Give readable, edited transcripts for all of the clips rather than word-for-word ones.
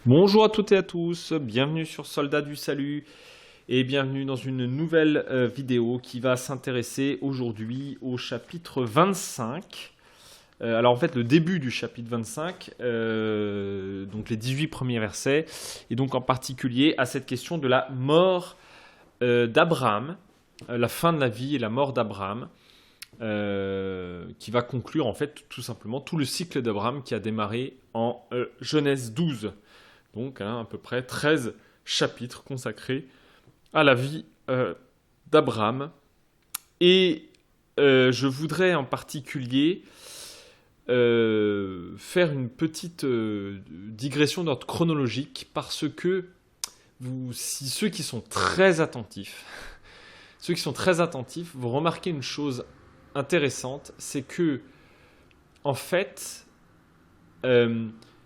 Bonjour à toutes et à tous, bienvenue sur Soldats du Salut et bienvenue dans une nouvelle vidéo qui va s'intéresser aujourd'hui au chapitre 25. Alors en fait le début du chapitre 25, donc les 18 premiers versets, et donc en particulier à cette question de la mort d'Abraham, la fin de la vie et la mort d'Abraham. Qui va conclure en fait tout simplement tout le cycle d'Abraham qui a démarré en Genèse 12. Donc à peu près 13 chapitres consacrés à la vie d'Abraham. Et je voudrais en particulier faire une petite digression d'ordre chronologique parce que si ceux qui sont très attentifs, vous remarquez une chose intéressante, c'est que en fait,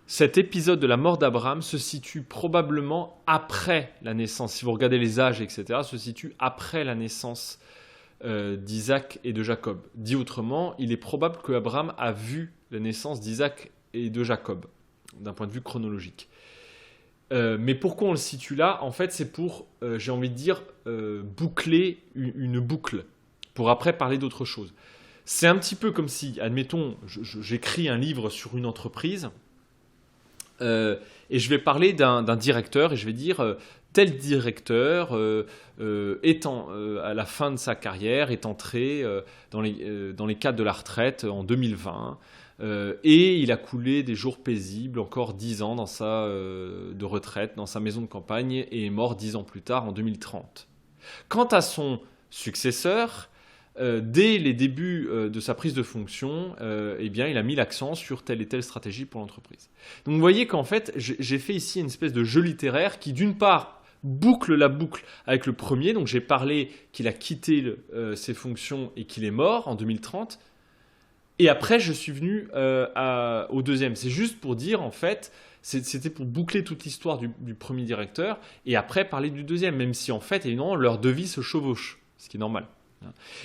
cet épisode de la mort d'Abraham se situe probablement après la naissance. Si vous regardez les âges, etc., se situe après la naissance d'Isaac et de Jacob. Dit autrement, il est probable que Abraham a vu la naissance d'Isaac et de Jacob, d'un point de vue chronologique. Mais pourquoi on le situe là? En fait, c'est pour, j'ai envie de dire, boucler une boucle, pour après parler d'autre chose. C'est un petit peu comme si, admettons, j'écris un livre sur une entreprise, et je vais parler d'un directeur, et je vais dire, tel directeur, étant à la fin de sa carrière, est entré dans les cadres de la retraite en 2020, et il a coulé des jours paisibles, encore 10 ans de retraite, dans sa maison de campagne, et est mort 10 ans plus tard, en 2030. Quant à son successeur, dès les débuts de sa prise de fonction, eh bien, il a mis l'accent sur telle et telle stratégie pour l'entreprise. Donc vous voyez qu'en fait, j'ai fait ici une espèce de jeu littéraire qui, d'une part, boucle la boucle avec le premier. Donc j'ai parlé qu'il a quitté ses fonctions et qu'il est mort en 2030. Et après, je suis venu au deuxième. C'est juste pour dire, en fait, c'était pour boucler toute l'histoire du premier directeur et après parler du deuxième, même si en fait, évidemment, leurs deux vies se chevauchent, ce qui est normal.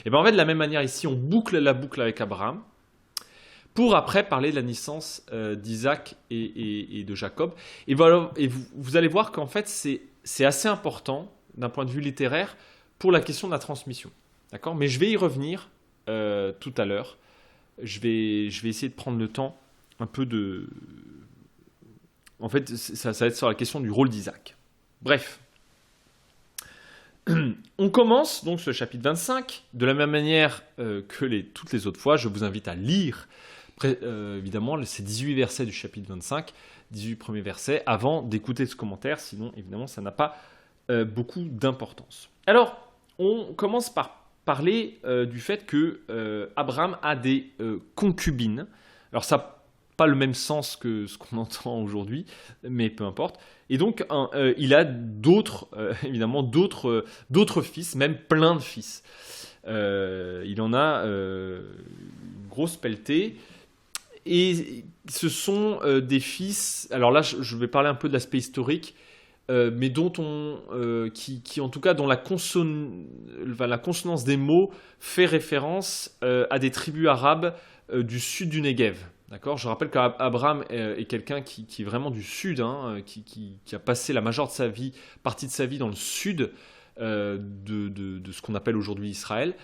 Et bien en fait, de la même manière ici, on boucle la boucle avec Abraham pour après parler de la naissance d'Isaac et de Jacob. Et, voilà, et vous allez voir qu'en fait, c'est assez important d'un point de vue littéraire pour la question de la transmission. D'accord? Mais je vais y revenir tout à l'heure. Je vais essayer de prendre le temps un peu de... En fait, ça va être sur la question du rôle d'Isaac. Bref. On commence donc ce chapitre 25 de la même manière que toutes les autres fois. Je vous invite à lire évidemment ces 18 versets du chapitre 25, 18 premiers versets, avant d'écouter ce commentaire, sinon évidemment ça n'a pas beaucoup d'importance. Alors, on commence par parler du fait que Abraham a des concubines. Alors ça n'a pas le même sens que ce qu'on entend aujourd'hui, mais peu importe. Et donc, il a évidemment d'autres fils, même plein de fils. Il en a une grosse pelletée. Et ce sont des fils. Alors là, je vais parler un peu de l'aspect historique, mais qui en tout cas, dont la consonance des mots fait référence à des tribus arabes du sud du Negev. D'accord. Je rappelle qu'Abraham est quelqu'un qui est vraiment du sud, qui a passé la majeure partie de sa vie dans le sud de ce qu'on appelle aujourd'hui Israël.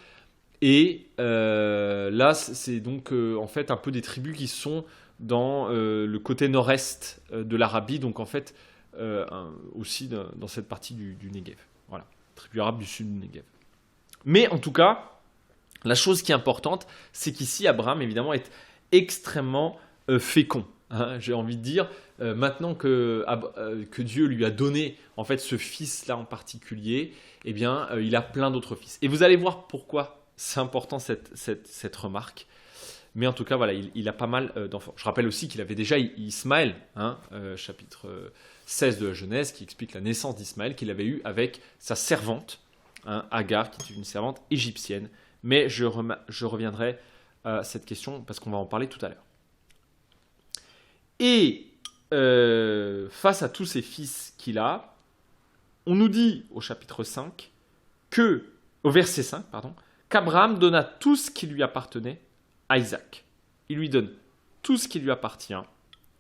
Et là, c'est donc en fait un peu des tribus qui sont dans le côté nord-est de l'Arabie, donc en fait aussi dans cette partie du Negev. Voilà, tribu arabe du sud du Negev. Mais en tout cas, la chose qui est importante, c'est qu'ici, Abraham, évidemment, est extrêmement fécond. J'ai envie de dire, maintenant que Dieu lui a donné en fait ce fils-là en particulier, eh bien, il a plein d'autres fils. Et vous allez voir pourquoi c'est important cette remarque. Mais en tout cas, voilà, il a pas mal d'enfants. Je rappelle aussi qu'il avait déjà Ismaël, chapitre 16 de la Genèse, qui explique la naissance d'Ismaël qu'il avait eu avec sa servante, Agar, qui est une servante égyptienne. Mais je reviendrai à cette question parce qu'on va en parler tout à l'heure. Et face à tous ces fils qu'il a, on nous dit au chapitre 5 au verset 5, qu'Abraham donna tout ce qui lui appartenait à Isaac. Il lui donne tout ce qui lui appartient,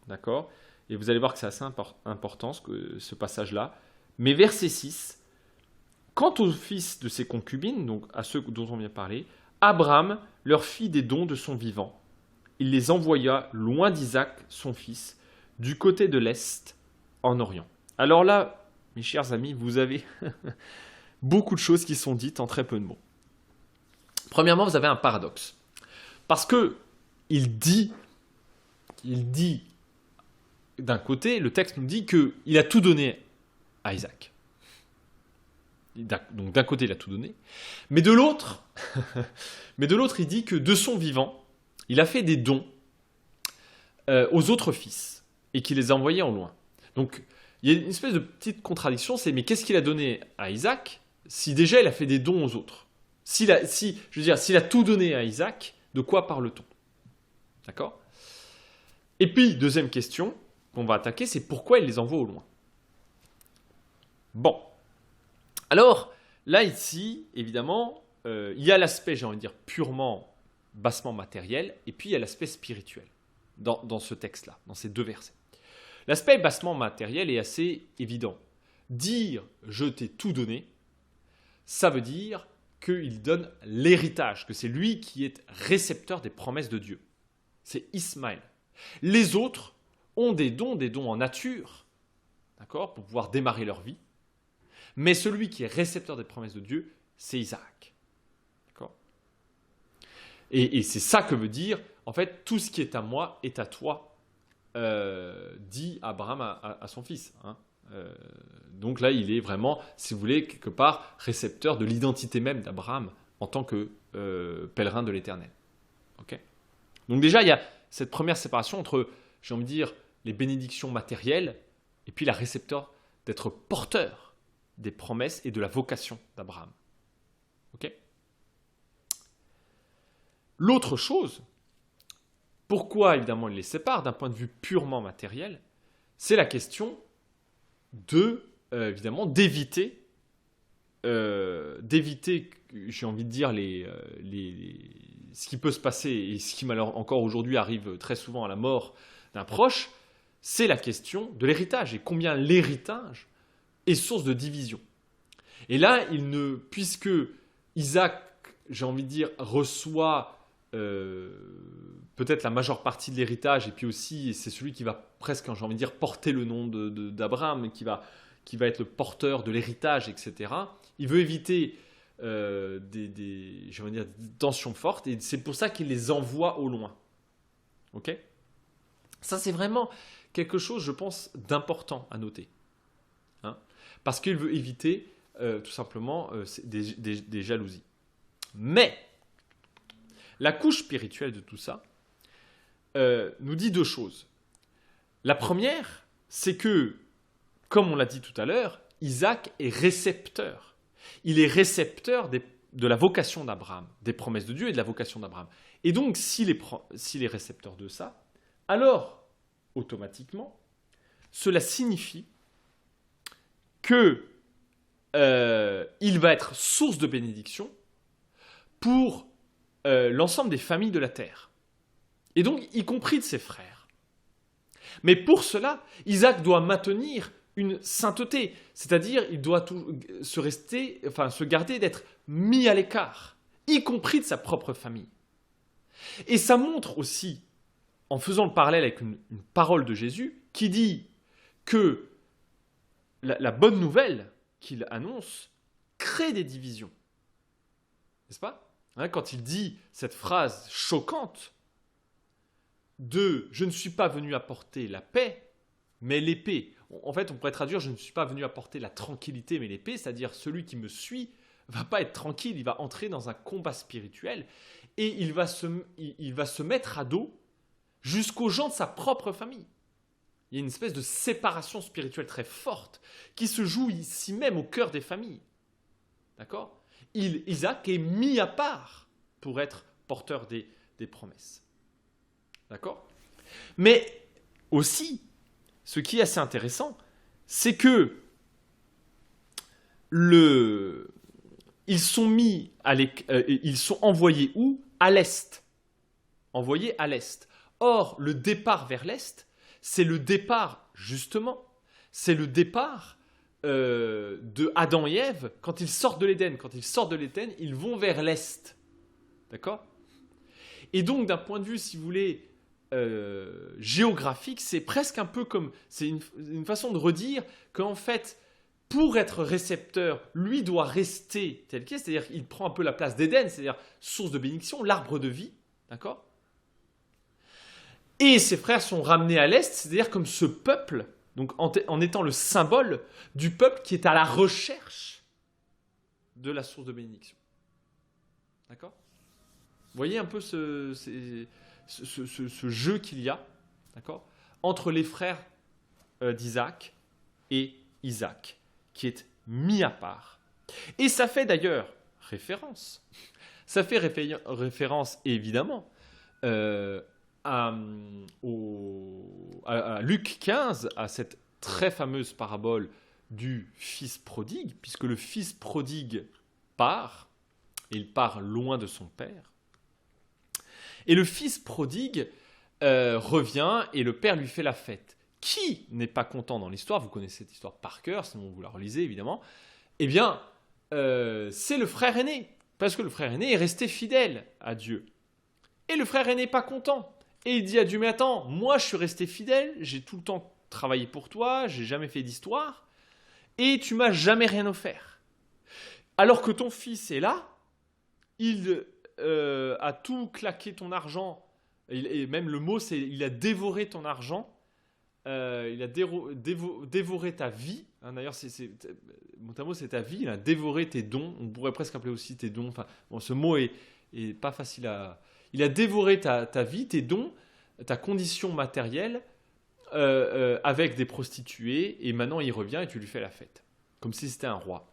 d'accord? Et vous allez voir que c'est assez important ce passage-là. Mais verset 6, quant aux fils de ses concubines, donc à ceux dont on vient de parler, Abraham leur fit des dons de son vivant. Il les envoya loin d'Isaac, son fils, du côté de l'Est, en Orient. Alors là, mes chers amis, vous avez beaucoup de choses qui sont dites en très peu de mots. Premièrement, vous avez un paradoxe. Parce que il dit, d'un côté, le texte nous dit qu'il a tout donné à Isaac. Donc d'un côté, il a tout donné. Mais de l'autre, il dit que de son vivant, il a fait des dons aux autres fils et qu'il les a envoyés en loin. Donc il y a une espèce de petite contradiction, mais qu'est-ce qu'il a donné à Isaac si déjà il a fait des dons aux autres? S'il a tout donné à Isaac, de quoi parle-t-on? D'accord? Et puis, deuxième question qu'on va attaquer, c'est pourquoi il les envoie au loin. Bon. Alors, là, ici, évidemment, il y a l'aspect, j'ai envie de dire, purement, bassement matériel, et puis il y a l'aspect spirituel dans ce texte-là, dans ces deux versets. L'aspect bassement matériel est assez évident. Dire « je t'ai tout donné », ça veut dire qu'il donne l'héritage, que c'est lui qui est récepteur des promesses de Dieu. C'est Ismaël. Les autres ont des dons en nature, d'accord, pour pouvoir démarrer leur vie. Mais celui qui est récepteur des promesses de Dieu, c'est Isaac. D'accord ? Et c'est ça que veut dire, en fait, tout ce qui est à moi est à toi, dit Abraham à son fils. Hein. Donc là, il est vraiment, si vous voulez, quelque part, récepteur de l'identité même d'Abraham en tant que pèlerin de l'Éternel. Okay ? Donc déjà, il y a cette première séparation entre, j'ai envie de dire, les bénédictions matérielles et puis la récepteur d'être porteur des promesses et de la vocation d'Abraham. Ok ? L'autre chose, pourquoi évidemment il les sépare d'un point de vue purement matériel, c'est la question évidemment, d'éviter, j'ai envie de dire, ce qui peut se passer et ce qui encore aujourd'hui arrive très souvent à la mort d'un proche, c'est la question de l'héritage et combien l'héritage est source de division. Et là, puisque Isaac, j'ai envie de dire, reçoit peut-être la majeure partie de l'héritage, et puis aussi, c'est celui qui va presque, j'ai envie de dire, porter le nom d'Abraham, qui va être le porteur de l'héritage, etc. Il veut éviter des tensions fortes, et c'est pour ça qu'il les envoie au loin. Ok ? Ça, c'est vraiment quelque chose, je pense, d'important à noter. Hein ? Parce qu'il veut éviter, tout simplement, des jalousies. Mais, la couche spirituelle de tout ça nous dit deux choses. La première, c'est que, comme on l'a dit tout à l'heure, Isaac est récepteur. Il est récepteur de la vocation d'Abraham, des promesses de Dieu et de la vocation d'Abraham. Et donc, s'il est récepteur de ça, alors, automatiquement, cela signifie qu'il va être source de bénédiction pour l'ensemble des familles de la terre. Et donc, y compris de ses frères. Mais pour cela, Isaac doit maintenir une sainteté, c'est-à-dire il doit se garder d'être mis à l'écart, y compris de sa propre famille. Et ça montre aussi, en faisant le parallèle avec une parole de Jésus, qui dit que la bonne nouvelle qu'il annonce crée des divisions. N'est-ce pas ? Hein, quand il dit cette phrase choquante de « je ne suis pas venu apporter la paix, mais l'épée ». En fait, on pourrait traduire « je ne suis pas venu apporter la tranquillité, mais l'épée », c'est-à-dire celui qui me suit ne va pas être tranquille, il va entrer dans un combat spirituel et il va se mettre à dos jusqu'aux gens de sa propre famille. Il y a une espèce de séparation spirituelle très forte qui se joue ici même au cœur des familles. D'accord ? Isaac est mis à part pour être porteur des promesses. D'accord ? Mais aussi, ce qui est assez intéressant, c'est que ils sont envoyés où ? À l'est. Envoyés à l'est. Or, le départ vers l'est, c'est le départ, justement, c'est le départ de Adam et Ève quand ils sortent de l'Éden. Quand ils sortent de l'Éden, ils vont vers l'Est. D'accord ? Et donc, d'un point de vue, si vous voulez, géographique, c'est presque un peu comme... C'est une façon de redire qu'en fait, pour être récepteur, lui doit rester tel qu'il est, c'est-à-dire qu'il prend un peu la place d'Éden, c'est-à-dire source de bénédiction, l'arbre de vie, d'accord ? Et ses frères sont ramenés à l'Est, c'est-à-dire comme ce peuple, donc en étant le symbole du peuple qui est à la recherche de la source de bénédiction. D'accord ? Vous voyez un peu ce jeu qu'il y a, d'accord, entre les frères d'Isaac et Isaac, qui est mis à part. Et ça fait d'ailleurs référence, évidemment à Luc 15, à cette très fameuse parabole du fils prodigue, puisque le fils prodigue part, et il part loin de son père. Et le fils prodigue revient et le père lui fait la fête. Qui n'est pas content dans l'histoire ? Vous connaissez cette histoire par cœur, sinon vous la relisez évidemment. Eh bien, c'est le frère aîné, parce que le frère aîné est resté fidèle à Dieu. Et le frère aîné n'est pas content. Et il dit à Dieu, mais attends, moi je suis resté fidèle, j'ai tout le temps travaillé pour toi, j'ai jamais fait d'histoire, et tu m'as jamais rien offert. Alors que ton fils est là, il a tout claqué ton argent, et même le mot c'est il a dévoré ton argent, il a dévoré ta vie, hein, d'ailleurs mot à mot c'est ta vie, il a dévoré tes dons, on pourrait presque appeler aussi tes dons, enfin bon, ce mot est pas facile à... Il a dévoré ta vie, tes dons, ta condition matérielle avec des prostituées, et maintenant il revient et tu lui fais la fête, comme si c'était un roi.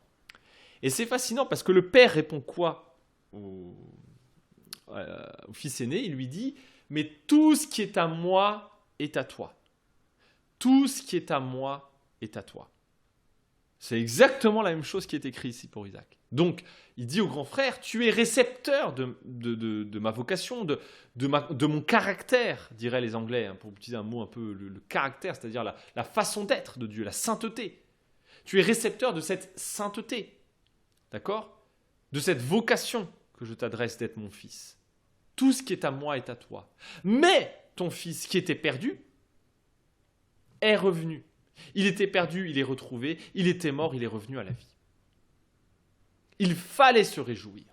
Et c'est fascinant parce que le père répond quoi au fils aîné ? Il lui dit, mais tout ce qui est à moi est à toi. Tout ce qui est à moi est à toi. C'est exactement la même chose qui est écrit ici pour Isaac. Donc, il dit au grand frère, tu es récepteur de ma vocation, de mon caractère, diraient les Anglais, hein, pour utiliser un mot un peu, le caractère, c'est-à-dire la façon d'être de Dieu, la sainteté. Tu es récepteur de cette sainteté, d'accord ? De cette vocation que je t'adresse d'être mon fils. Tout ce qui est à moi est à toi. Mais ton fils qui était perdu est revenu. Il était perdu, il est retrouvé. Il était mort, il est revenu à la vie. Il fallait se réjouir.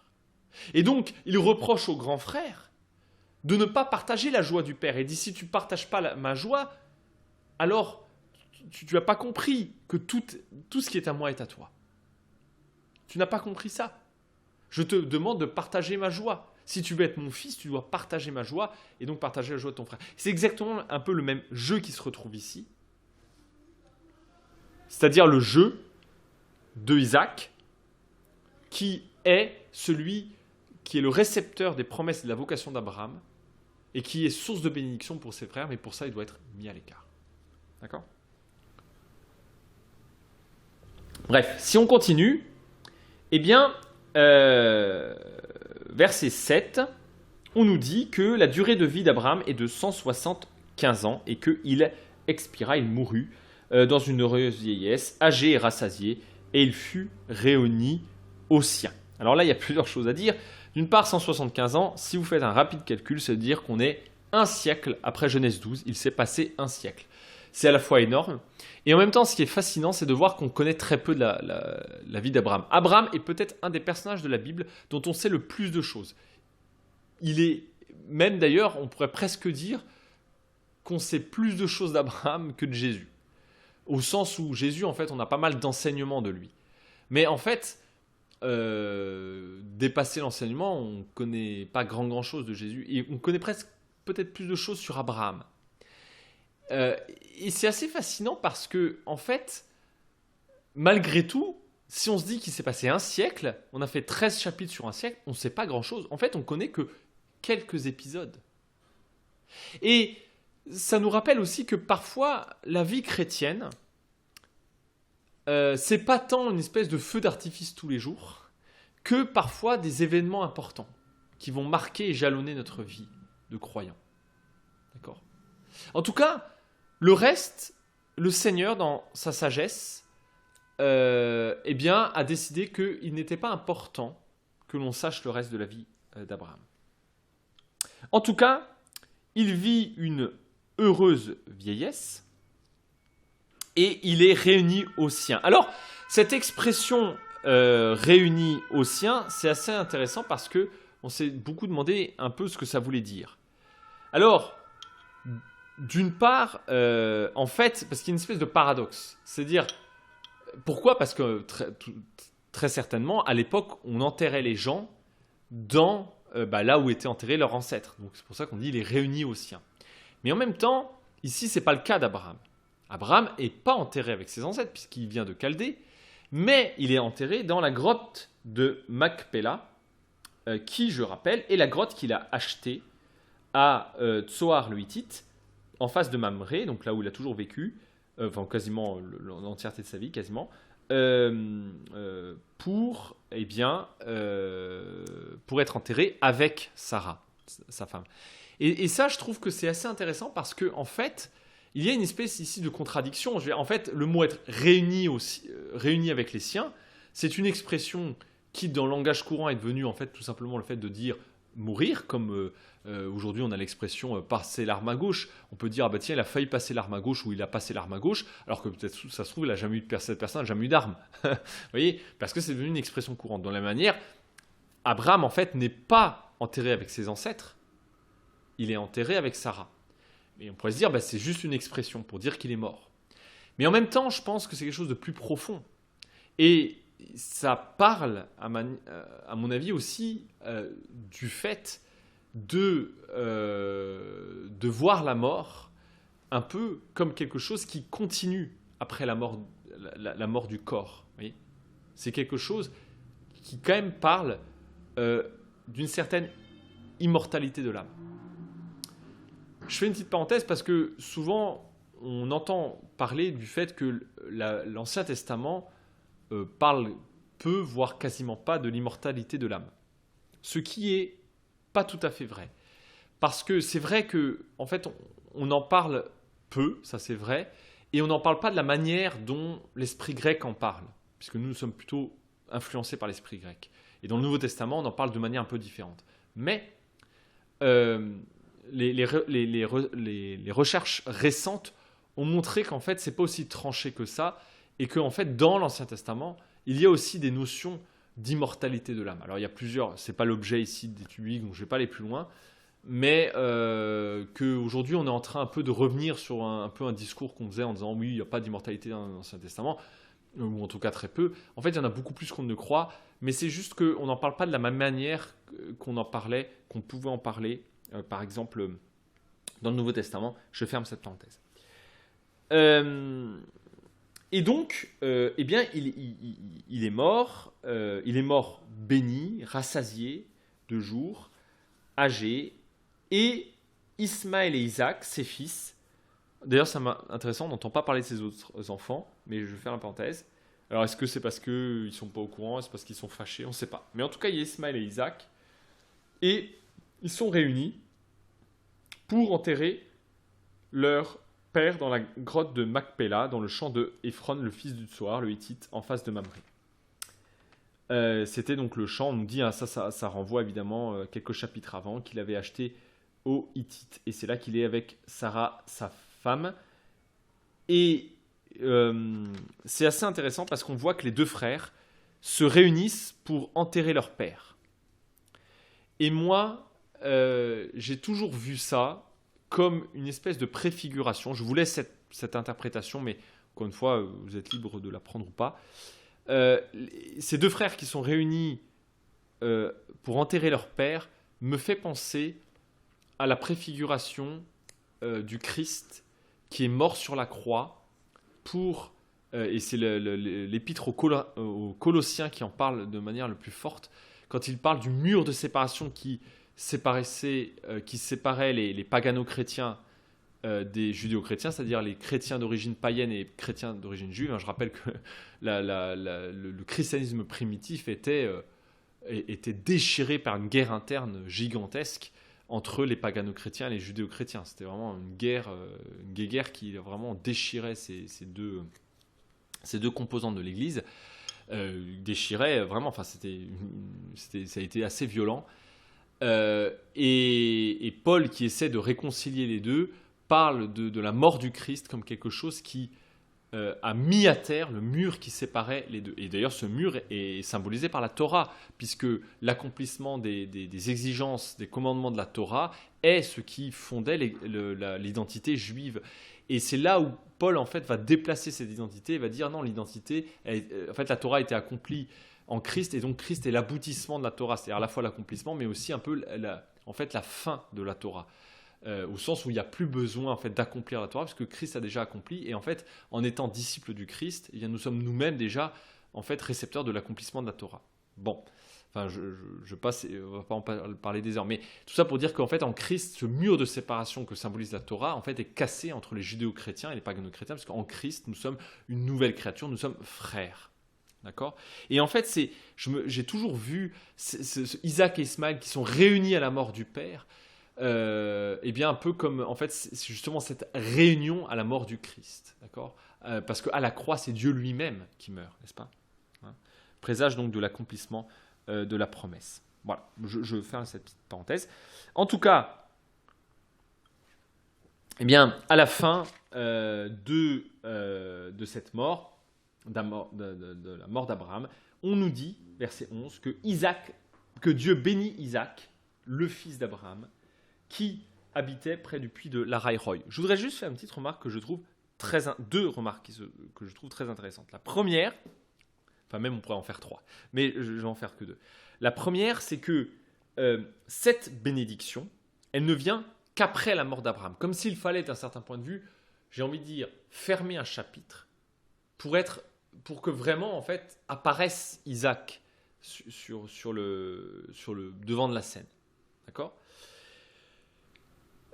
Et donc, il reproche au grand frère de ne pas partager la joie du père. Et dit, si tu ne partages pas ma joie, alors tu n'as pas compris que tout ce qui est à moi est à toi. Tu n'as pas compris ça. Je te demande de partager ma joie. Si tu veux être mon fils, tu dois partager ma joie et donc partager la joie de ton frère. C'est exactement un peu le même jeu qui se retrouve ici. C'est-à-dire le jeu de Isaac, qui est celui qui est le récepteur des promesses et de la vocation d'Abraham et qui est source de bénédiction pour ses frères, mais pour ça, il doit être mis à l'écart. D'accord ? Bref, si on continue, eh bien, verset 7, on nous dit que la durée de vie d'Abraham est de 175 ans et qu'il expira, il mourut dans une heureuse vieillesse, âgé et rassasié, et il fut réuni aux siens. Alors là, il y a plusieurs choses à dire. D'une part, 175 ans, si vous faites un rapide calcul, ça veut dire qu'on est un siècle après Genèse 12. Il s'est passé un siècle. C'est à la fois énorme. Et en même temps, ce qui est fascinant, c'est de voir qu'on connaît très peu de la vie d'Abraham. Abraham est peut-être un des personnages de la Bible dont on sait le plus de choses. Il est, même d'ailleurs, on pourrait presque dire qu'on sait plus de choses d'Abraham que de Jésus. Au sens où Jésus, en fait, on a pas mal d'enseignements de lui. Mais en fait, dépasser l'enseignement, on ne connaît pas grand-chose de Jésus. Et on connaît presque peut-être plus de choses sur Abraham. Et c'est assez fascinant parce que, en fait, malgré tout, si on se dit qu'il s'est passé un siècle, on a fait 13 chapitres sur un siècle, on ne sait pas grand-chose. En fait, on ne connaît que quelques épisodes. Et ça nous rappelle aussi que parfois, la vie chrétienne, c'est pas tant une espèce de feu d'artifice tous les jours, que parfois des événements importants qui vont marquer et jalonner notre vie de croyants. D'accord ? En tout cas, Le reste, le Seigneur, dans sa sagesse, eh bien, a décidé qu'il n'était pas important que l'on sache le reste de la vie d'Abraham. En tout cas, il vit une heureuse vieillesse et il est réuni aux siens. Alors, cette expression réuni aux siens, c'est assez intéressant parce que on s'est beaucoup demandé un peu ce que ça voulait dire. Alors, d'une part, en fait, parce qu'il y a une espèce de paradoxe. C'est-à-dire, pourquoi ? Parce que très certainement, à l'époque, on enterrait les gens dans là où étaient enterrés leurs ancêtres. Donc c'est pour ça qu'on dit les réunis aux siens. Mais en même temps, ici, ce n'est pas le cas d'Abraham. Abraham n'est pas enterré avec ses ancêtres, puisqu'il vient de Chaldée, mais il est enterré dans la grotte de Macpéla, qui, je rappelle, est la grotte qu'il a achetée à Tsoar le Hittite, en face de Mamré, donc là où il a toujours vécu, enfin quasiment l'entièreté de sa vie, quasiment, pour être enterré avec Sarah, sa femme. Et ça, je trouve que c'est assez intéressant parce que en fait, il y a une espèce ici de contradiction. En fait, le mot être réuni avec les siens, c'est une expression qui, dans le langage courant, est devenue en fait tout simplement le fait de dire mourir, comme aujourd'hui on a l'expression passer l'arme à gauche. On peut dire, ah bah tiens, il a failli passer l'arme à gauche ou il a passé l'arme à gauche, alors que peut-être ça se trouve, il a jamais eu cette personne n'a jamais eu d'arme. Vous voyez, parce que c'est devenu une expression courante. Dans la manière, Abraham en fait n'est pas enterré avec ses ancêtres, il est enterré avec Sarah. Et on pourrait se dire, bah, c'est juste une expression pour dire qu'il est mort. Mais en même temps, je pense que c'est quelque chose de plus profond. Et ça parle, à mon avis aussi, du fait de voir la mort un peu comme quelque chose qui continue après la mort du corps. Vous voyez, c'est quelque chose qui quand même parle d'une certaine immortalité de l'âme. Je fais une petite parenthèse parce que souvent on entend parler du fait que l'Ancien Testament parle peu, voire quasiment pas, de l'immortalité de l'âme. Ce qui est pas tout à fait vrai. Parce que c'est vrai que, en fait, on en parle peu, ça c'est vrai, et on n'en parle pas de la manière dont l'esprit grec en parle, puisque nous sommes plutôt influencés par l'esprit grec. Et dans le Nouveau Testament, on en parle de manière un peu différente. Mais les recherches récentes ont montré qu'en fait, c'est pas aussi tranché que ça, et qu'en fait, dans l'Ancien Testament, il y a aussi des notions d'immortalité de l'âme. Alors, il y a plusieurs, c'est pas l'objet ici d'étudier, donc je vais pas aller plus loin, mais qu'aujourd'hui, on est en train un peu de revenir sur un peu un discours qu'on faisait en disant oui, il n'y a pas d'immortalité dans l'Ancien Testament, ou en tout cas très peu. En fait, il y en a beaucoup plus qu'on ne croit, mais c'est juste qu'on n'en parle pas de la même manière qu'on en parlait, qu'on pouvait en parler, par exemple, dans le Nouveau Testament. Je ferme cette parenthèse. Et donc, eh bien, il est mort béni, rassasié de jours, âgé, et Ismaël et Isaac, ses fils. D'ailleurs, c'est intéressant, on n'entend pas parler de ses autres enfants, mais je vais faire la parenthèse. Alors, est-ce que c'est parce qu'ils ne sont pas au courant, est-ce parce qu'ils sont fâchés, on ne sait pas. Mais en tout cas, il y a Ismaël et Isaac, et ils sont réunis pour enterrer leur père dans la grotte de Macpéla, dans le champ de Éphron, le fils du Tsoar, le Hittite, en face de Mamré. C'était donc le champ, on nous dit, hein, ça renvoie évidemment quelques chapitres avant, qu'il avait acheté aux Hittites. Et c'est là qu'il est avec Sarah, sa femme. Et c'est assez intéressant parce qu'on voit que les deux frères se réunissent pour enterrer leur père. Et moi, j'ai toujours vu ça comme une espèce de préfiguration. Je vous laisse cette interprétation, mais encore une fois, vous êtes libre de la prendre ou pas. Ces deux frères qui sont réunis pour enterrer leur père me fait penser à la préfiguration du Christ qui est mort sur la croix pour, et c'est l'épître aux Colossiens qui en parle de manière la plus forte, quand il parle du mur de séparation qui séparait les pagano-chrétiens des judéo-chrétiens, c'est-à-dire les chrétiens d'origine païenne et chrétiens d'origine juive. Je rappelle que le christianisme primitif était déchiré par une guerre interne gigantesque entre les pagano-chrétiens et les judéo-chrétiens. C'était vraiment une guerre qui vraiment déchirait ces deux composantes de l'Église. Déchirait vraiment, enfin ça a été assez violent. Et Paul, qui essaie de réconcilier les deux, parle de la mort du Christ comme quelque chose qui a mis à terre le mur qui séparait les deux. Et d'ailleurs, ce mur est symbolisé par la Torah, puisque l'accomplissement des exigences, des commandements de la Torah est ce qui fondait l'identité juive. Et c'est là où Paul, en fait, va déplacer cette identité et va dire non, l'identité, en fait, la Torah a été accomplie en Christ, et donc Christ est l'aboutissement de la Torah, c'est-à-dire à la fois l'accomplissement, mais aussi un peu la fin de la Torah. Au sens où il n'y a plus besoin en fait, d'accomplir la Torah, parce que Christ a déjà accompli, et en fait, en étant disciples du Christ, eh bien, nous sommes nous-mêmes déjà en fait, récepteurs de l'accomplissement de la Torah. Bon, enfin, je passe, on ne va pas en parler des heures, mais tout ça pour dire qu'en fait, en Christ, ce mur de séparation que symbolise la Torah, en fait, est cassé entre les judéo-chrétiens et les pagano-chrétiens, parce qu'en Christ, nous sommes une nouvelle créature, nous sommes frères. D'accord ? Et en fait, j'ai toujours vu Isaac et Ismaël qui sont réunis à la mort du père, et bien un peu comme en fait c'est justement cette réunion à la mort du Christ, d'accord ? Parce qu'à la croix c'est Dieu lui-même qui meurt, n'est-ce pas ? Hein ? Présage donc de l'accomplissement de la promesse. Voilà, je fais cette petite parenthèse. En tout cas, eh bien à la fin de cette mort, de la mort d'Abraham, on nous dit, verset 11, que Dieu bénit Isaac, le fils d'Abraham, qui habitait près du puits de Lahai-Roi. Je voudrais juste faire une petite remarque que je trouve deux remarques que je trouve très intéressantes. La première, enfin même on pourrait en faire trois, mais je vais en faire que deux. La première, c'est que cette bénédiction, elle ne vient qu'après la mort d'Abraham. Comme s'il fallait, d'un certain point de vue, j'ai envie de dire, fermer un chapitre pour que vraiment, en fait, apparaisse Isaac sur le devant de la scène. D'accord ?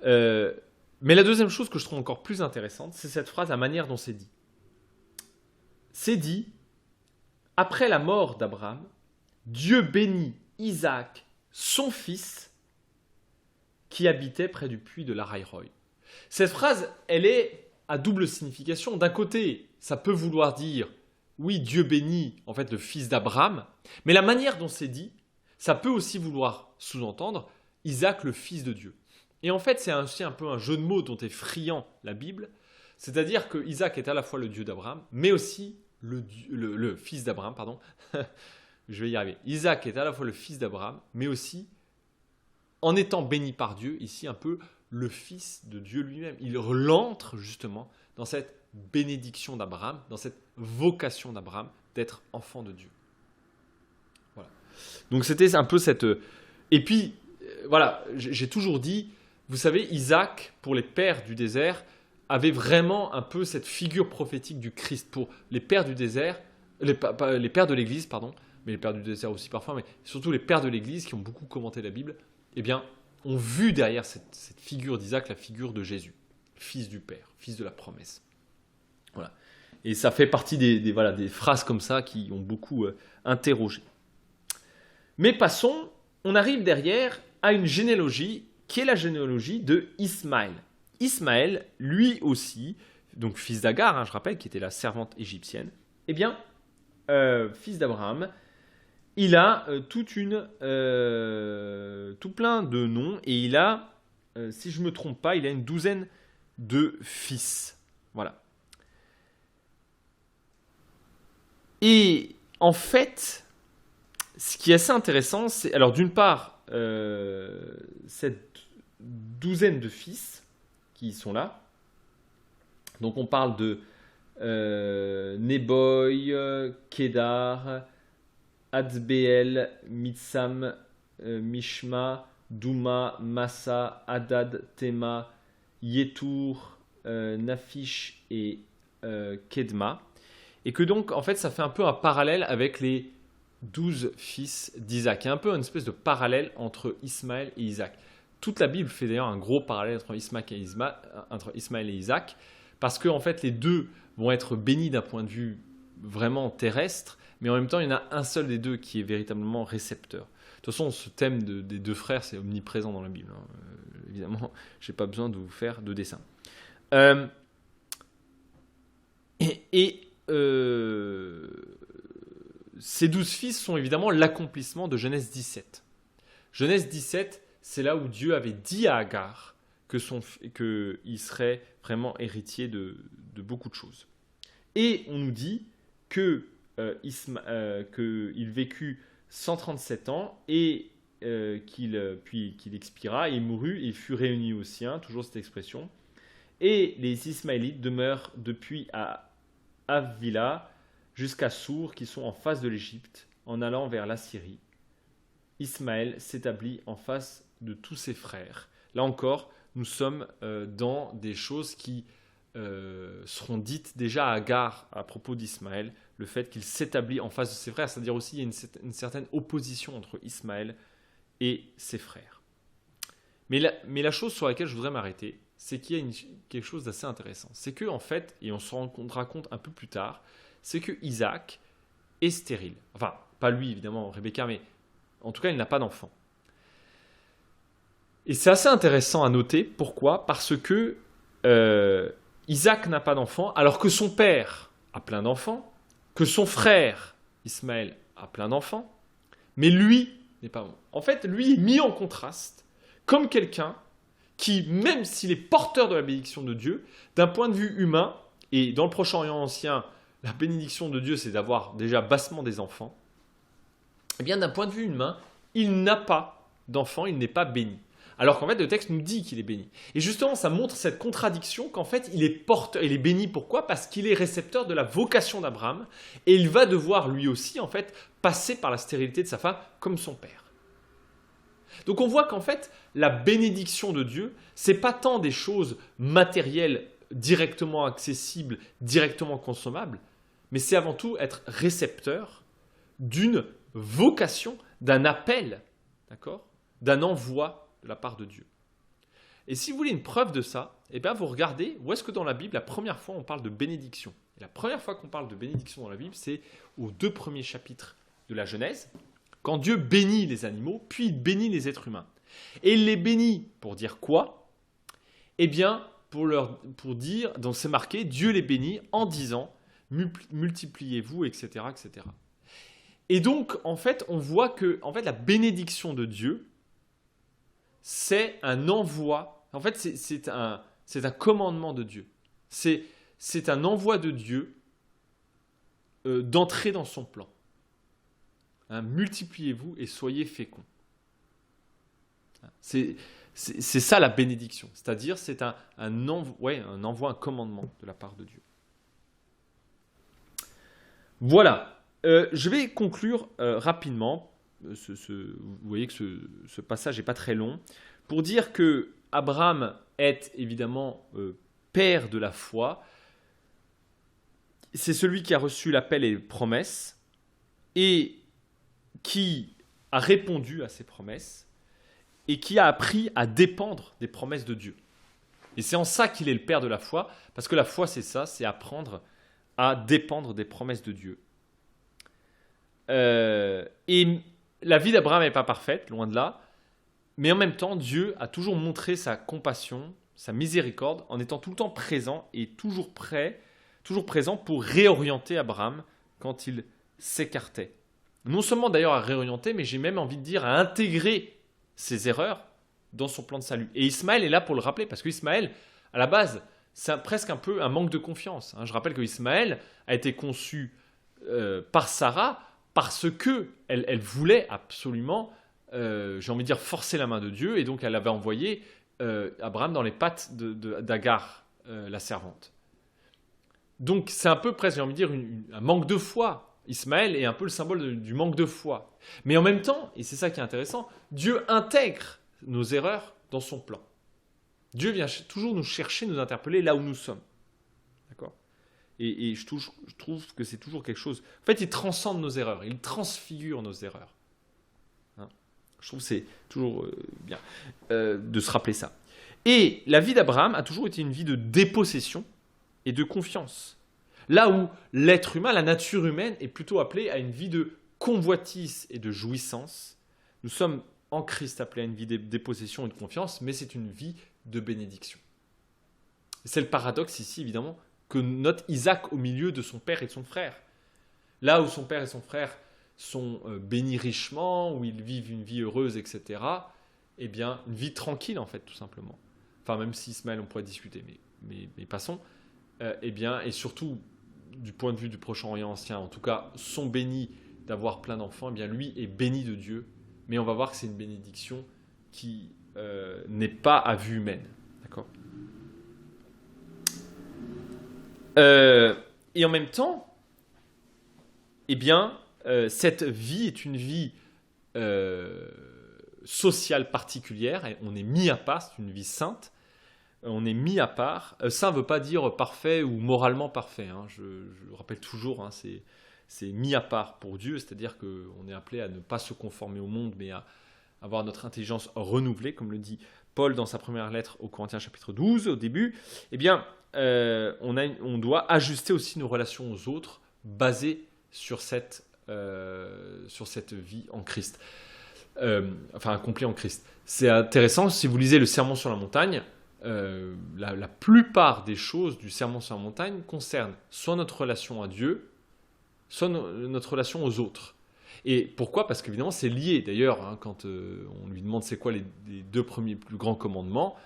Mais la deuxième chose que je trouve encore plus intéressante, c'est cette phrase, la manière dont c'est dit. C'est dit, après la mort d'Abraham, Dieu bénit Isaac, son fils, qui habitait près du puits de Lahai-Roi. Cette phrase, elle est à double signification. D'un côté, ça peut vouloir dire, oui, Dieu bénit en fait le fils d'Abraham, mais la manière dont c'est dit, ça peut aussi vouloir sous-entendre Isaac, le fils de Dieu. Et en fait, c'est aussi un peu un jeu de mots dont est friand la Bible, c'est-à-dire que Isaac est à la fois le Dieu d'Abraham, mais aussi le fils d'Abraham, pardon. Je vais y arriver. Isaac est à la fois le fils d'Abraham, mais aussi, en étant béni par Dieu, ici un peu le fils de Dieu lui-même. Il entre justement dans cette bénédiction d'Abraham, dans cette vocation d'Abraham d'être enfant de Dieu. Voilà. Donc c'était un peu cette... Et puis, voilà, j'ai toujours dit, vous savez, Isaac, pour les pères du désert, avait vraiment un peu cette figure prophétique du Christ. Pour les pères du désert, les pères de l'Église, pardon, mais les pères du désert aussi parfois, mais surtout les pères de l'Église qui ont beaucoup commenté la Bible, eh bien, ont vu derrière cette figure d'Isaac la figure de Jésus, fils du Père, fils de la promesse. Voilà. Et ça fait partie des phrases comme ça qui ont beaucoup interrogé. Mais passons, on arrive derrière à une généalogie qui est la généalogie de Ismaël. Ismaël, lui aussi, donc fils d'Agar, je rappelle, qui était la servante égyptienne, eh bien, fils d'Abraham, il a tout plein de noms, et il a, si je ne me trompe pas, il a une douzaine de fils. Voilà. Et en fait, ce qui est assez intéressant, c'est, alors d'une part, cette douzaine de fils qui sont là. Donc on parle de Neboy, Kedar, Adbeel, Mitsam, Mishma, Douma, Massa, Hadad, Tema, Yetour, Nafish et Kedma. Et que donc, en fait, ça fait un peu un parallèle avec les 12 fils d'Isaac. Il y a un peu une espèce de parallèle entre Ismaël et Isaac. Toute la Bible fait d'ailleurs un gros parallèle entre Ismaël et Isaac, parce que en fait, les deux vont être bénis d'un point de vue vraiment terrestre, mais en même temps, il y en a un seul des deux qui est véritablement récepteur. toute façon, ce thème des deux frères, c'est omniprésent dans la Bible. Hein. Évidemment, je n'ai pas besoin de vous faire de dessin. Ces 12 fils sont évidemment l'accomplissement de Genèse 17. Genèse 17, c'est là où Dieu avait dit à Agar qu'il serait vraiment héritier de beaucoup de choses. Et on nous dit qu'il vécut 137 ans et qu'il expira, il mourut, il fut réuni aux siens, toujours cette expression. Et les Ismaélites demeurent depuis à Havila jusqu'à Sour, qui sont en face de l'Égypte, en allant vers la Syrie. Ismaël s'établit en face de tous ses frères. Là encore, nous sommes dans des choses qui seront dites déjà à Agar à propos d'Ismaël, le fait qu'il s'établit en face de ses frères, c'est-à-dire aussi il y a une certaine opposition entre Ismaël et ses frères. Mais la chose sur laquelle je voudrais m'arrêter, c'est qu'il y a quelque chose d'assez intéressant. C'est que, en fait, et on se rendra compte un peu plus tard, c'est que Isaac est stérile. Enfin, pas lui, évidemment, Rebecca, mais en tout cas, il n'a pas d'enfant. Et c'est assez intéressant à noter. Pourquoi ? Parce que Isaac n'a pas d'enfant, alors que son père a plein d'enfants, que son frère, Ismaël, a plein d'enfants, mais lui n'est pas bon. En fait, lui est mis en contraste comme quelqu'un qui, même s'il est porteur de la bénédiction de Dieu, d'un point de vue humain, et dans le Proche-Orient ancien, la bénédiction de Dieu, c'est d'avoir déjà bassement des enfants, eh bien, d'un point de vue humain, il n'a pas d'enfant, il n'est pas béni. Alors qu'en fait, le texte nous dit qu'il est béni. Et justement, ça montre cette contradiction qu'en fait, il est porteur, il est béni. Pourquoi ? Parce qu'il est récepteur de la vocation d'Abraham et il va devoir lui aussi, en fait, passer par la stérilité de sa femme comme son père. Donc on voit qu'en fait, la bénédiction de Dieu, c'est pas tant des choses matérielles directement accessibles, directement consommables, mais c'est avant tout être récepteur d'une vocation, d'un appel, d'accord ? D'un envoi de la part de Dieu. Et si vous voulez une preuve de ça, eh bien vous regardez où est-ce que dans la Bible, la première fois on parle de bénédiction. Et la première fois qu'on parle de bénédiction dans la Bible, c'est aux 2 premiers chapitres de la Genèse, quand Dieu bénit les animaux, puis il bénit les êtres humains. Et il les bénit pour dire quoi ? Eh bien, pour dire, donc c'est marqué, Dieu les bénit en disant, multipliez-vous, etc., etc. Et donc, en fait, on voit que en fait, la bénédiction de Dieu, c'est un envoi. En fait, c'est un commandement de Dieu. C'est un envoi de Dieu d'entrer dans son plan. Hein, multipliez-vous et soyez féconds. C'est ça la bénédiction. C'est-à-dire, c'est un envoi, un commandement de la part de Dieu. Voilà. Je vais conclure rapidement. Vous voyez que ce passage n'est pas très long. Pour dire que Abraham est évidemment père de la foi. C'est celui qui a reçu l'appel et les promesses et qui a répondu à ces promesses et qui a appris à dépendre des promesses de Dieu. Et c'est en ça qu'il est le père de la foi, parce que la foi, c'est ça, c'est apprendre à dépendre des promesses de Dieu. Et la vie d'Abraham n'est pas parfaite, loin de là, mais en même temps, Dieu a toujours montré sa compassion, sa miséricorde, en étant tout le temps présent et toujours présent pour réorienter Abraham quand il s'écartait. Non seulement d'ailleurs à réorienter, mais j'ai même envie de dire à intégrer ses erreurs dans son plan de salut. Et Ismaël est là pour le rappeler, parce qu'Ismaël, à la base, c'est presque un peu un manque de confiance. Je rappelle que Ismaël a été conçu par Sarah parce qu'elle voulait absolument, j'ai envie de dire, forcer la main de Dieu, et donc elle avait envoyé Abraham dans les pattes d'Agar, la servante. Donc c'est un peu presque, j'ai envie de dire, un manque de foi. Ismaël est un peu le symbole du manque de foi. Mais en même temps, et c'est ça qui est intéressant, Dieu intègre nos erreurs dans son plan. Dieu vient toujours nous chercher, nous interpeller là où nous sommes. D'accord ? Et je trouve que c'est toujours quelque chose... En fait, il transcende nos erreurs, il transfigure nos erreurs. Hein ? Je trouve que c'est toujours bien de se rappeler ça. Et la vie d'Abraham a toujours été une vie de dépossession et de confiance. Là où l'être humain, la nature humaine, est plutôt appelée à une vie de convoitise et de jouissance, Nous sommes en Christ appelés à une vie de dépossession et de confiance, mais c'est une vie de bénédiction. C'est le paradoxe ici, évidemment, que note Isaac au milieu de son père et de son frère. Là où son père et son frère sont bénis richement, où ils vivent une vie heureuse, etc., eh bien, une vie tranquille, en fait, tout simplement. Enfin, même si Ismaël, on pourrait discuter, mais passons. Eh bien, et surtout, du point de vue du Proche-Orient ancien, en tout cas, sont bénis d'avoir plein d'enfants, eh bien, lui est béni de Dieu. Mais on va voir que c'est une bénédiction qui n'est pas à vue humaine. D'accord ? Et en même temps, eh bien, cette vie est une vie sociale particulière. Et on est mis à part, c'est une vie sainte. On est mis à part. Saint ne veut pas dire parfait ou moralement parfait. Hein. Je rappelle toujours, hein, c'est mis à part pour Dieu, c'est-à-dire qu'on est appelé à ne pas se conformer au monde, mais à avoir notre intelligence renouvelée, comme le dit Paul dans sa première lettre aux Corinthiens chapitre 12, au début. Eh bien, on doit ajuster aussi nos relations aux autres, basées sur cette vie en Christ. Enfin, accomplie en Christ. C'est intéressant, si vous lisez le Sermon sur la montagne, la plupart des choses du Sermon sur la montagne concernent soit notre relation à Dieu, soit notre relation aux autres. Et pourquoi ? Parce qu'évidemment, c'est lié. D'ailleurs, hein, quand on lui demande c'est quoi les deux premiers plus grands commandements,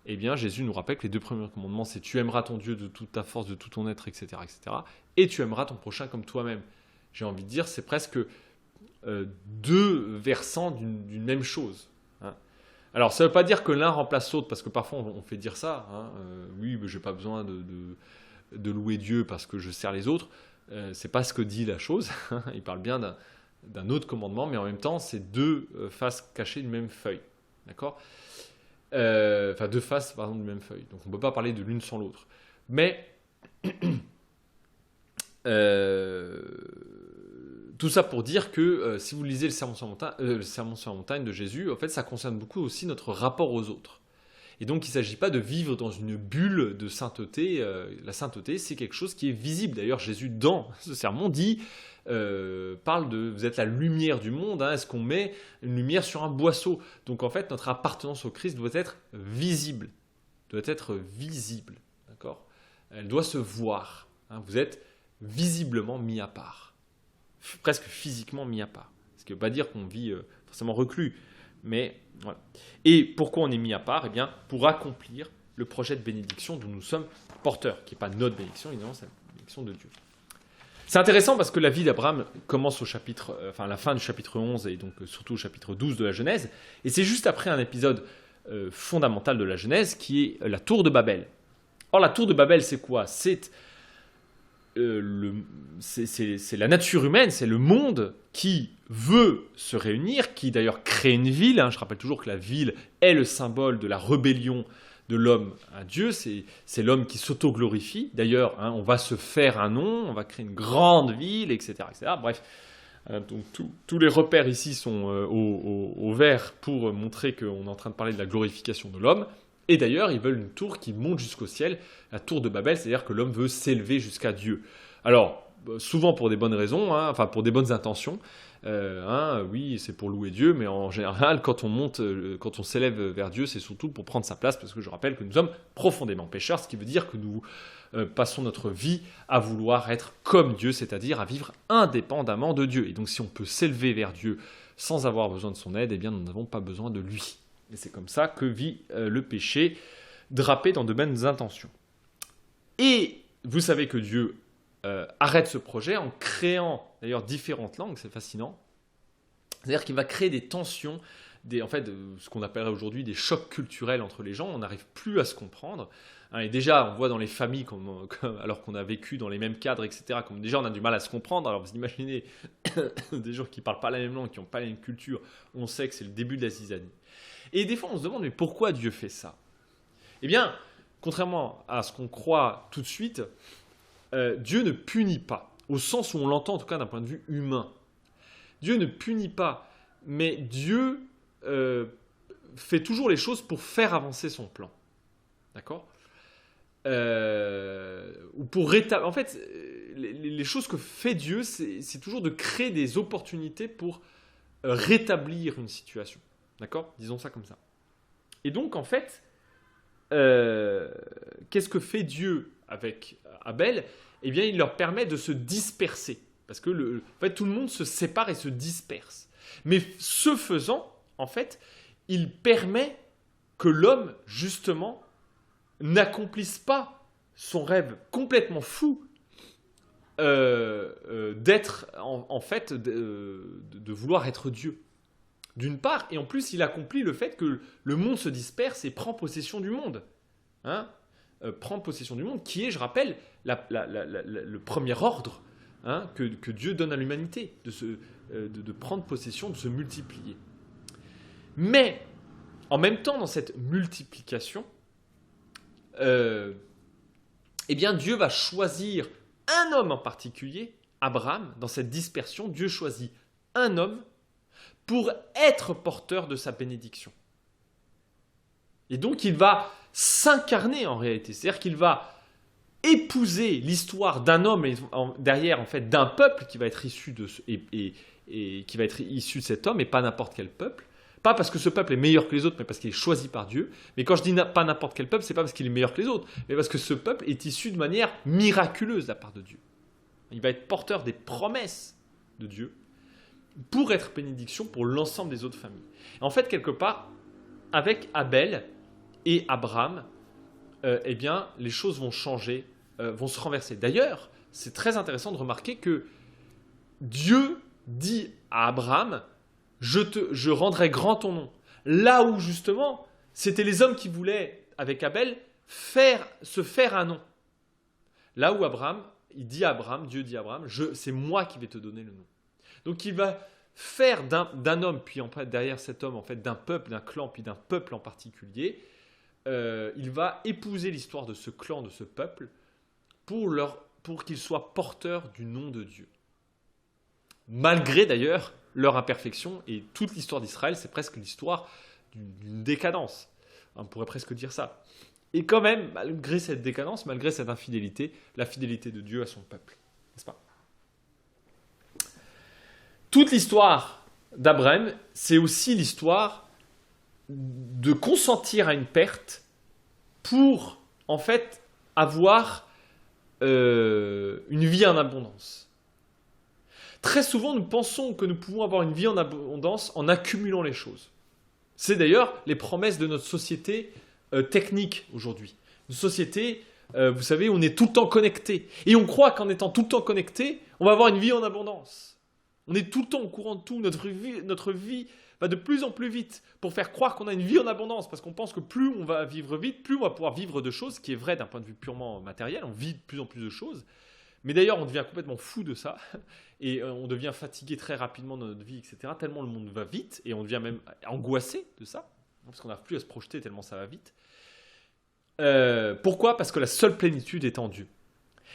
eh bien, Jésus nous rappelle que les deux premiers commandements, c'est tu aimeras ton Dieu de toute ta force, de tout ton être, etc., etc., et tu aimeras ton prochain comme toi-même. J'ai envie de dire, c'est presque deux versants d'une même chose. Hein. Alors, ça ne veut pas dire que l'un remplace l'autre, parce que parfois on fait dire ça. Hein, oui, mais je n'ai pas besoin de louer Dieu parce que je sers les autres. C'est pas ce que dit la chose. Il parle bien d'un autre commandement, mais en même temps, c'est deux faces cachées d'une même feuille. D'accord ? Enfin, deux faces, par exemple, d'une même feuille. Donc, on ne peut pas parler de l'une sans l'autre. Mais tout ça pour dire que si vous lisez le Sermon sur la montagne de Jésus, en fait, ça concerne beaucoup aussi notre rapport aux autres. Et donc, il ne s'agit pas de vivre dans une bulle de sainteté. La sainteté, c'est quelque chose qui est visible. D'ailleurs, Jésus, dans ce sermon, parle de « vous êtes la lumière du monde hein, ». Est-ce qu'on met une lumière sur un boisseau ? Donc, en fait, notre appartenance au Christ doit être visible. Doit être visible. D'accord ? Elle doit se voir. Hein. Vous êtes visiblement mis à part. Presque physiquement mis à part. Ce qui ne veut pas dire qu'on vit forcément reclus. Mais voilà. Et pourquoi on est mis à part ? Eh bien, pour accomplir le projet de bénédiction dont nous sommes porteurs, qui n'est pas notre bénédiction, évidemment, c'est la bénédiction de Dieu. C'est intéressant parce que la vie d'Abraham commence à la fin du chapitre 11 et donc surtout au chapitre 12 de la Genèse. Et c'est juste après un épisode fondamental de la Genèse qui est la tour de Babel. Or, la tour de Babel, c'est quoi ? C'est la nature humaine, c'est le monde qui veut se réunir, qui d'ailleurs crée une ville. Hein. Je rappelle toujours que la ville est le symbole de la rébellion de l'homme à Dieu. C'est l'homme qui s'auto-glorifie. D'ailleurs, hein, on va se faire un nom, on va créer une grande ville, etc. etc. Bref, donc tous les repères ici sont au vert pour montrer qu'on est en train de parler de la glorification de l'homme. Et d'ailleurs, ils veulent une tour qui monte jusqu'au ciel, la tour de Babel, c'est-à-dire que l'homme veut s'élever jusqu'à Dieu. Alors, souvent pour des bonnes raisons, hein, enfin pour des bonnes intentions, oui, c'est pour louer Dieu, mais en général, quand on s'élève vers Dieu, c'est surtout pour prendre sa place, parce que je rappelle que nous sommes profondément pécheurs, ce qui veut dire que nous passons notre vie à vouloir être comme Dieu, c'est-à-dire à vivre indépendamment de Dieu. Et donc, si on peut s'élever vers Dieu sans avoir besoin de son aide, eh bien, nous n'avons pas besoin de lui. Et c'est comme ça que vit le péché, drapé dans de bonnes intentions. Et vous savez que Dieu arrête ce projet en créant d'ailleurs différentes langues, c'est fascinant. C'est-à-dire qu'il va créer des tensions, ce qu'on appellerait aujourd'hui des chocs culturels entre les gens. On n'arrive plus à se comprendre. Et déjà, on voit dans les familles, alors qu'on a vécu dans les mêmes cadres, etc., comme déjà on a du mal à se comprendre. Alors vous imaginez des gens qui ne parlent pas la même langue, qui n'ont pas la même culture, on sait que c'est le début de la zizanie. Et des fois, on se demande, mais pourquoi Dieu fait ça ? Eh bien, contrairement à ce qu'on croit tout de suite, Dieu ne punit pas, au sens où on l'entend en tout cas d'un point de vue humain. Dieu ne punit pas, mais Dieu fait toujours les choses pour faire avancer son plan. D'accord ? Ou pour rétablir. En fait, les choses que fait Dieu, c'est toujours de créer des opportunités pour rétablir une situation. D'accord ? Disons ça comme ça. Et donc, en fait, qu'est-ce que fait Dieu avec Abel ? Eh bien, il leur permet de se disperser. Parce que en fait, tout le monde se sépare et se disperse. Mais ce faisant, en fait, il permet que l'homme, justement, n'accomplisse pas son rêve complètement fou d'être, en fait, de vouloir être Dieu. D'une part, et en plus, il accomplit le fait que le monde se disperse et prend possession du monde. Hein, prend possession du monde, qui est, je rappelle, le premier ordre que Dieu donne à l'humanité, de prendre possession, de se multiplier. Mais, en même temps, dans cette multiplication, eh bien, Dieu va choisir un homme en particulier, Abraham. Dans cette dispersion, Dieu choisit un homme pour être porteur de sa bénédiction. Et donc, il va s'incarner en réalité. C'est-à-dire qu'il va épouser l'histoire d'un homme et derrière, en fait, d'un peuple qui va être issu de qui va être issu de cet homme, et pas n'importe quel peuple. Pas parce que ce peuple est meilleur que les autres, mais parce qu'il est choisi par Dieu. Mais quand je dis pas n'importe quel peuple, c'est pas parce qu'il est meilleur que les autres, mais parce que ce peuple est issu de manière miraculeuse de la part de Dieu. Il va être porteur des promesses de Dieu pour être bénédiction pour l'ensemble des autres familles. Et en fait, quelque part, avec Abel et Abraham, eh bien, les choses vont changer, vont se renverser. D'ailleurs, c'est très intéressant de remarquer que Dieu dit à Abraham, je rendrai grand ton nom. Là où, justement, c'était les hommes qui voulaient, avec Abel, se faire un nom. Là où Abraham, Dieu dit à Abraham, c'est moi qui vais te donner le nom. Donc il va faire d'un homme, puis derrière cet homme, en fait, d'un peuple, d'un clan, puis d'un peuple en particulier, il va épouser l'histoire de ce clan, de ce peuple, pour qu'ils soient porteurs du nom de Dieu. Malgré d'ailleurs leur imperfection, et toute l'histoire d'Israël, c'est presque l'histoire d'une décadence. On pourrait presque dire ça. Et quand même, malgré cette décadence, malgré cette infidélité, la fidélité de Dieu à son peuple. N'est-ce pas ? Toute l'histoire d'Abraham, c'est aussi l'histoire de consentir à une perte pour, en fait, avoir une vie en abondance. Très souvent, nous pensons que nous pouvons avoir une vie en abondance en accumulant les choses. C'est d'ailleurs les promesses de notre société technique aujourd'hui. Une société, vous savez, on est tout le temps connecté. Et on croit qu'en étant tout le temps connecté, on va avoir une vie en abondance. On est tout le temps au courant de tout. Notre vie va de plus en plus vite pour faire croire qu'on a une vie en abondance. Parce qu'on pense que plus on va vivre vite, plus on va pouvoir vivre de choses, ce qui est vrai d'un point de vue purement matériel. On vit de plus en plus de choses. Mais d'ailleurs, on devient complètement fou de ça. Et on devient fatigué très rapidement dans notre vie, etc. Tellement le monde va vite. Et on devient même angoissé de ça. Parce qu'on n'arrive plus à se projeter tellement ça va vite. Pourquoi ? Parce que la seule plénitude est en Dieu.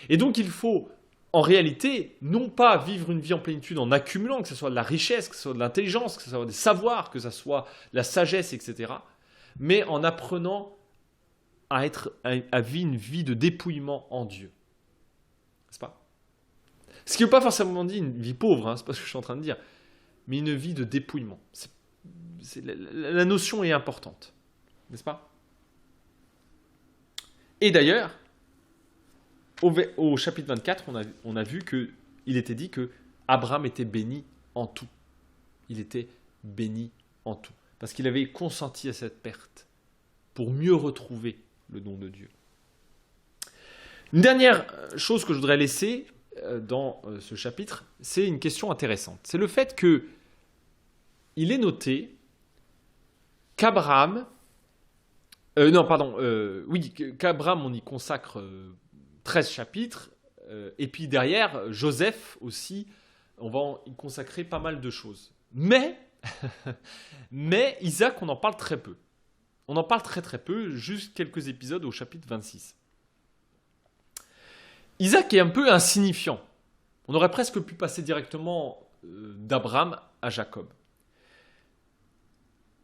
Et donc il faut, en réalité, non pas vivre une vie en plénitude en accumulant, que ce soit de la richesse, que ce soit de l'intelligence, que ce soit des savoirs, que ce soit de la sagesse, etc. Mais en apprenant à vivre une vie de dépouillement en Dieu. N'est-ce pas ? Ce qui ne veut pas forcément dire une vie pauvre, c'est pas ce que je suis en train de dire, mais une vie de dépouillement. La notion est importante. N'est-ce pas ? Et d'ailleurs, au chapitre 24, on a vu qu'il était dit que Abraham était béni en tout. Il était béni en tout. Parce qu'il avait consenti à cette perte pour mieux retrouver le don de Dieu. Une dernière chose que je voudrais laisser dans ce chapitre, c'est une question intéressante. C'est le fait qu'il est noté qu'Abraham... qu'Abraham, on y consacre 13 chapitres, et puis derrière, Joseph aussi, on va y consacrer pas mal de choses. Mais Isaac, on en parle très peu. On en parle très très peu, juste quelques épisodes au chapitre 26. Isaac est un peu insignifiant. On aurait presque pu passer directement d'Abraham à Jacob.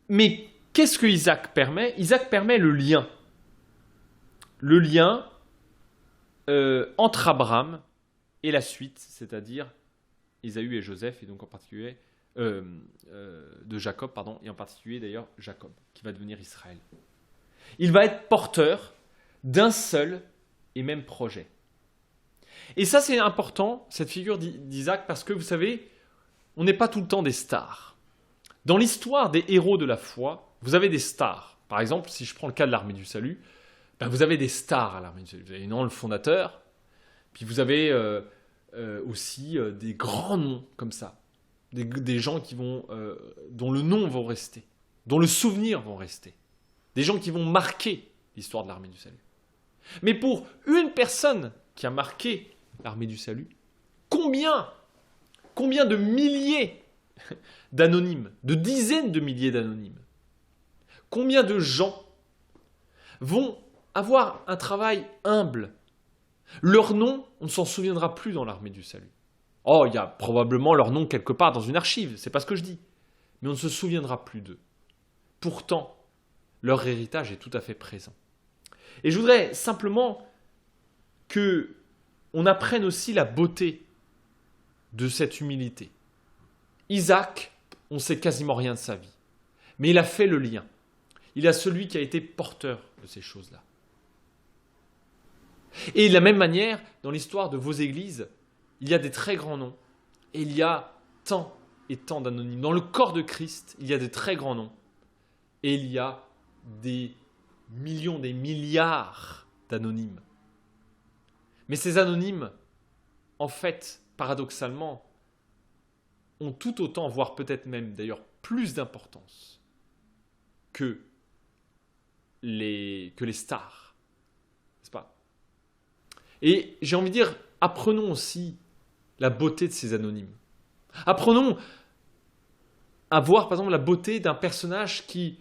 Mais qu'est-ce que Isaac permet ? Isaac permet le lien. Le lien entre Abraham et la suite, c'est-à-dire Ésaü et Joseph, et donc en particulier de Jacob, pardon, et en particulier d'ailleurs Jacob, qui va devenir Israël. Il va être porteur d'un seul et même projet. Et ça, c'est important, cette figure d'Isaac, parce que vous savez, on n'est pas tout le temps des stars. Dans l'histoire des héros de la foi, vous avez des stars. Par exemple, si je prends le cas de l'Armée du Salut, vous avez des stars à l'Armée du Salut. Vous avez le fondateur, puis vous avez aussi des grands noms comme ça. Des gens dont le nom va rester, dont le souvenir va rester. Des gens qui vont marquer l'histoire de l'Armée du Salut. Mais pour une personne qui a marqué l'Armée du Salut, combien de milliers d'anonymes, de dizaines de milliers d'anonymes, combien de gens vont avoir un travail humble. Leur nom, on ne s'en souviendra plus dans l'Armée du Salut. Oh, il y a probablement leur nom quelque part dans une archive, c'est pas ce que je dis. Mais on ne se souviendra plus d'eux. Pourtant, leur héritage est tout à fait présent. Et je voudrais simplement qu'on apprenne aussi la beauté de cette humilité. Isaac, on ne sait quasiment rien de sa vie. Mais il a fait le lien. Il a celui qui a été porteur de ces choses-là. Et de la même manière, dans l'histoire de vos églises, il y a des très grands noms. Et il y a tant et tant d'anonymes. Dans le corps de Christ, il y a des très grands noms. Et il y a des millions, des milliards d'anonymes. Mais ces anonymes, en fait, paradoxalement, ont tout autant, voire peut-être même d'ailleurs plus d'importance que les stars. N'est-ce pas ? Et j'ai envie de dire, apprenons aussi la beauté de ces anonymes. Apprenons à voir, par exemple, la beauté d'un personnage qui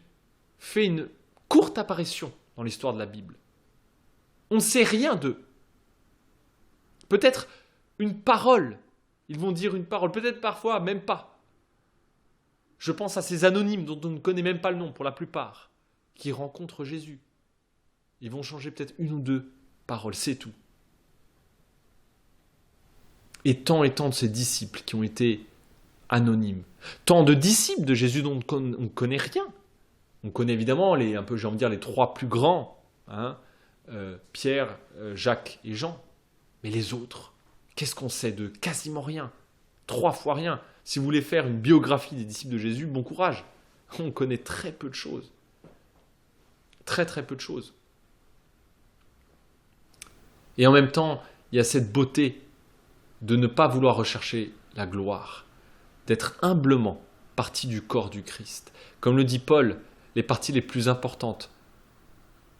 fait une courte apparition dans l'histoire de la Bible. On ne sait rien d'eux. Peut-être une parole. Ils vont dire une parole, peut-être parfois même pas. Je pense à ces anonymes dont on ne connaît même pas le nom pour la plupart, qui rencontrent Jésus. Ils vont changer peut-être une ou deux paroles, c'est tout. Et tant de ces disciples qui ont été anonymes. Tant de disciples de Jésus dont on ne connaît rien. On connaît évidemment les trois plus grands, Pierre, Jacques et Jean. Mais les autres, qu'est-ce qu'on sait d'eux ? Quasiment rien. 3 fois rien. Si vous voulez faire une biographie des disciples de Jésus, bon courage. On connaît très peu de choses. Très très peu de choses. Et en même temps, il y a cette beauté de ne pas vouloir rechercher la gloire, d'être humblement partie du corps du Christ. Comme le dit Paul, les parties les plus importantes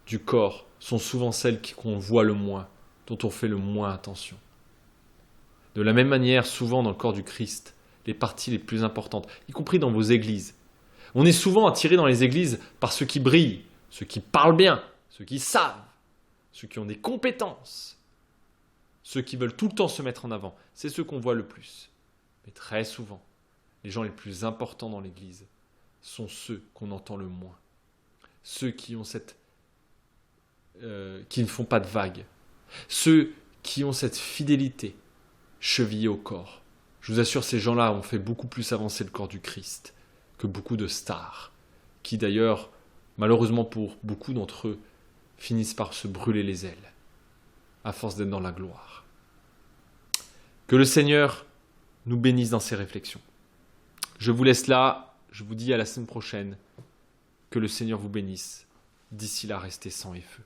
du corps sont souvent celles qu'on voit le moins, dont on fait le moins attention. De la même manière, souvent dans le corps du Christ, les parties les plus importantes, y compris dans vos églises. On est souvent attiré dans les églises par ceux qui brillent, ceux qui parlent bien, ceux qui savent, ceux qui ont des compétences, ceux qui veulent tout le temps se mettre en avant. C'est ceux qu'on voit le plus. Mais très souvent, les gens les plus importants dans l'église sont ceux qu'on entend le moins. Ceux qui ont qui ne font pas de vagues. Ceux qui ont cette fidélité chevillée au corps. Je vous assure, ces gens-là ont fait beaucoup plus avancer le corps du Christ que beaucoup de stars, qui d'ailleurs, malheureusement pour beaucoup d'entre eux, finissent par se brûler les ailes, à force d'être dans la gloire. Que le Seigneur nous bénisse dans ses réflexions. Je vous laisse là, je vous dis à la semaine prochaine. Que le Seigneur vous bénisse. D'ici là, restez sang et feu.